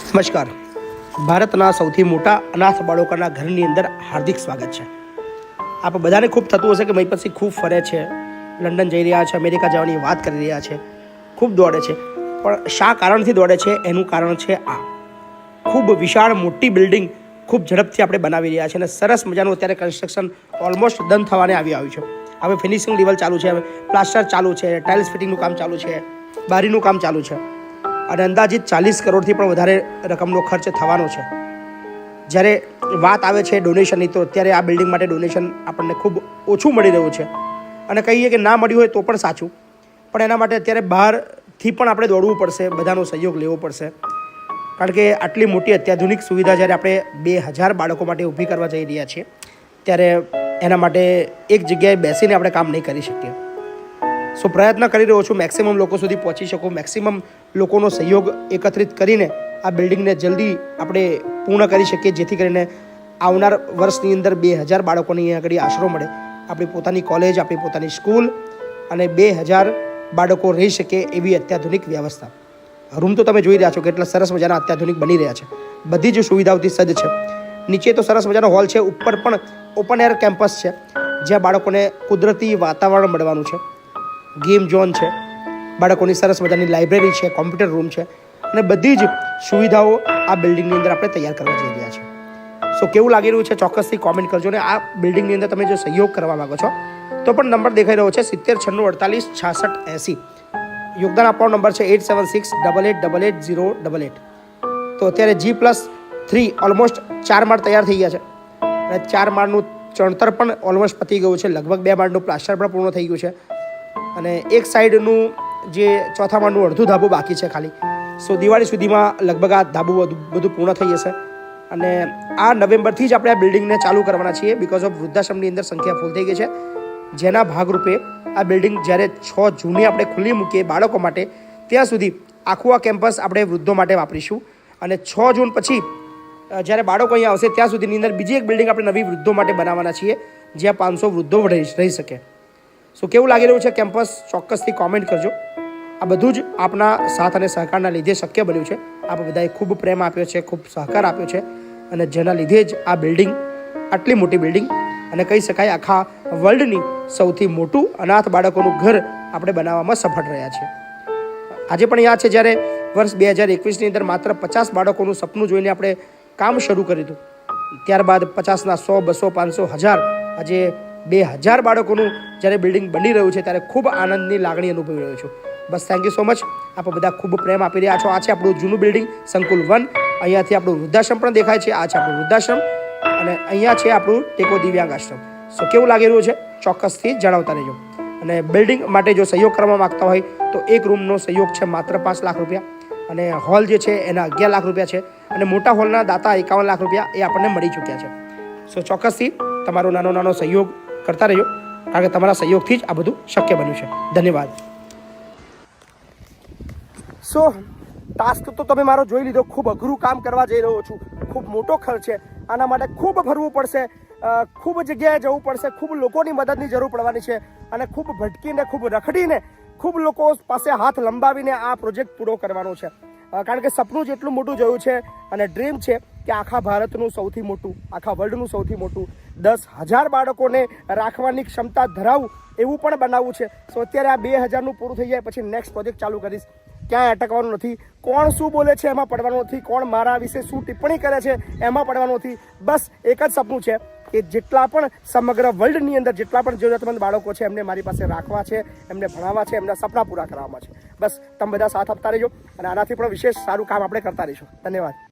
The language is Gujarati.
નમસ્કાર. ભારતના સૌથી મોટા અનાથ બાળકોના ઘરની અંદર હાર્દિક સ્વાગત છે. આપ બધાને ખૂબ થતું હશે કે મય પછી ખૂબ ફરે છે, લંડન જઈ રહ્યા છે, અમેરિકા જવાની વાત કરી રહ્યા છે, ખૂબ દોડે છે. પણ શા કારણથી દોડે છે એનું કારણ છે આ ખૂબ વિશાળ મોટી બિલ્ડિંગ ખૂબ ઝડપથી આપણે બનાવી રહ્યા છે અને સરસ મજાનું અત્યારે કન્સ્ટ્રક્શન ઓલમોસ્ટ ડન થવાને આવ્યું છે. હવે ફિનિશિંગ લેવલ ચાલુ છે, હવે પ્લાસ્ટર ચાલુ છે, ટાઇલ્સ ફિટિંગનું કામ ચાલુ છે, બારીનું કામ ચાલુ છે અને અંદાજિત 40 કરોડથી પણ વધારે રકમનો ખર્ચ થવાનો છે. જ્યારે વાત આવે છે ડોનેશનની, તો અત્યારે આ બિલ્ડિંગ માટે ડોનેશન આપણને ખૂબ ઓછું મળી રહ્યું છે અને કહીએ કે ના મળ્યું હોય તો પણ સાચું, પણ એના માટે અત્યારે બહારથી પણ આપણે દોડવું પડશે, બધાનો સહયોગ લેવો પડશે. કારણ કે આટલી મોટી અત્યાધુનિક સુવિધા જ્યારે આપણે 2000 બાળકો માટે ઊભી કરવા જઈ રહ્યા છીએ, ત્યારે એના માટે એક જગ્યાએ બેસીને આપણે કામ નહીં કરી શકીએ. સો પ્રયત્ન કરી રહ્યો છું મેક્સિમમ લોકો સુધી પહોંચી શકું, મેક્સિમમ લોકોનો સહયોગ એકત્રિત કરીને આ બિલ્ડિંગને જલ્દી આપણે પૂર્ણ કરી શકીએ, જેથી કરીને આવનાર વર્ષની અંદર 2000 બાળકોને અહીંયા આગળ આશરો મળે, આપણી પોતાની કોલેજ, આપણી પોતાની સ્કૂલ અને 2000 બાળકો રહી શકે એવી અત્યાધુનિક વ્યવસ્થા. રૂમ તો તમે જોઈ રહ્યા છો કેટલા સરસ મજાના અત્યાધુનિક બની રહ્યા છે, બધી જ સુવિધાઓથી સજ્જ છે. નીચે તો સરસ મજાનો હોલ છે, ઉપર પણ ઓપન એર કેમ્પસ છે જ્યાં બાળકોને કુદરતી વાતાવરણ મળવાનું છે, ગેમ ઝોન છે, બાળકોની સરસ મજાની લાઇબ્રેરી છે, કોમ્પ્યુટર રૂમ છે અને બધી જ સુવિધાઓ આ બિલ્ડિંગની અંદર આપણે તૈયાર કરવા જઈ રહ્યા છે. સો કેવું લાગી રહ્યું છે ચોક્કસથી કોમેન્ટ કરજો. ને આ બિલ્ડિંગની અંદર તમે જો સહયોગ કરવા માગો છો તો પણ નંબર દેખાઈ રહ્યો છે 709648 યોગદાન આપવાનો નંબર છે 8768880888. તો અત્યારે G+3 ઓલમોસ્ટ 4 માળ તૈયાર થઈ ગયા છે અને 4 માળનું ચણતર પણ ઓલમોસ્ટ પતી ગયું છે, લગભગ 2 માળનું પ્લાસ્ટર પણ પૂર્ણ થઈ ગયું છે અને એક સાઈડનું જે ચોથા માળનું અડધું ધાબુ બાકી છે ખાલી. સો દિવાળી સુધીમાં લગભગ આ ધાબુ બધું પૂર્ણ થઈ જશે અને આ નવેમ્બરથી જ આપણે આ બિલ્ડિંગને ચાલુ કરવાના છીએ. બિકોઝ ઓફ વૃદ્ધાશ્રમની અંદર સંખ્યા ફૂલ થઈ ગઈ છે, જેના ભાગરૂપે આ બિલ્ડિંગ જ્યારે 6 જૂને આપણે ખુલ્લી મૂકીએ બાળકો માટે, ત્યાં સુધી આખું આ કેમ્પસ આપણે વૃદ્ધો માટે વાપરીશું અને 6 જૂન પછી જ્યારે બાળકો અહીંયા આવશે ત્યાં સુધીની અંદર બીજી એક બિલ્ડિંગ આપણે નવી વૃદ્ધો માટે બનાવવાના છીએ, જ્યાં 500 વૃદ્ધો રહી શકે. સો કેવું લાગી રહ્યું છે કેમ્પસ ચોક્કસથી કોમેન્ટ કરજો. આ બધું જ આપના સાથ અને સહકારના લીધે શક્ય બન્યું છે. આપ બધાએ ખૂબ પ્રેમ આપ્યો છે, ખૂબ સહકાર આપ્યો છે અને જેના લીધે જ આ બિલ્ડિંગ, આટલી મોટી બિલ્ડિંગ અને કહી શકાય આખા વર્લ્ડની સૌથી મોટું અનાથ બાળકોનું ઘર આપણે બનાવવામાં સફળ રહ્યા છીએ. આજે પણ યાદ છે જ્યારે વર્ષ 2021ની અંદર માત્ર 50 બાળકોનું સપનું જોઈને આપણે કામ શરૂ કર્યું હતું, ત્યારબાદ 50ના 100, 200, 500, 1000, આજે 2000 બાળકોનું જ્યારે બિલ્ડિંગ બની રહ્યું છે ત્યારે ખૂબ આનંદની લાગણી અનુભવી રહ્યો છું. બસ થેન્ક યુ સો મચ. આપ બધા ખૂબ પ્રેમ આપી રહ્યા છો. આ છે આપણું જૂનું બિલ્ડિંગ સંકુલ 1. અહીંયાથી આપણું વૃદ્ધાશ્રમ પણ દેખાય છે. આ છે આપણું વૃદ્ધાશ્રમ અને અહીંયા છે આપણું ટેકો દિવ્યાંગ આશ્રમ. સો કેવું લાગી રહ્યું છે ચોક્કસથી જણાવતા રહેજો. અને બિલ્ડિંગ માટે જો સહયોગ કરવા માગતા હોય તો એક રૂમનો સહયોગ છે માત્ર 5 લાખ રૂપિયા અને હોલ જે છે એના 11 લાખ રૂપિયા છે અને મોટા હોલના દાતા 51 લાખ રૂપિયા એ આપણને મળી ચૂક્યા છે. સો ચોક્કસથી તમારો નાનો સહયોગ કરતા રહેજો, કારણ કે તમારા સહયોગથી જ આ બધું શક્ય બન્યું છે. ધન્યવાદ. સો ટાસ્ક તો તમે મારો જોઈ લીધો. ખૂબ અઘરું કામ કરવા જઈ રહ્યો છું, ખૂબ મોટો ખર્ચ છે, આના માટે ખૂબ ફરવું પડશે, ખૂબ જગ્યાએ જવું પડશે, ખૂબ લોકોની મદદની જરૂર પડવાની છે અને ખૂબ ભટકીને, ખૂબ રખડીને, ખૂબ લોકો પાસે હાથ લંબાવીને આ પ્રોજેક્ટ પૂરો કરવાનો છે. કારણ કે સપનું જેટલું મોટું જોયું છે અને ડ્રીમ છે કે આખા ભારતનું સૌથી મોટું, આખા વર્લ્ડનું સૌથી મોટું 10,000 બાળકોને રાખવાની ક્ષમતા ધરાવું એવું પણ બનાવવું છે. સો અત્યારે આ 2000નું પૂરું થઈ જાય પછી નેક્સ્ટ પ્રોજેક્ટ ચાલુ કરીશ. ક્યાંય અટકવાનું નથી, કોણ શું બોલે છે એમાં પડવાનું નથી, કોણ મારા વિશે શું ટિપ્પણી કરે છે એમાં પડવાનું નથી. બસ એક જ સપનું છે કે જેટલા પણ સમગ્ર વર્લ્ડની અંદર જેટલા પણ જરૂરિયાતમંદ બાળકો છે એમને મારી પાસે રાખવા છે, એમને ભણાવવા છે, એમના સપના પૂરા કરવામાં છે. બસ તમે બધા સાથ આપતા રહેજો અને આનાથી પણ વિશેષ સારું કામ આપણે કરતા રહીશું. ધન્યવાદ.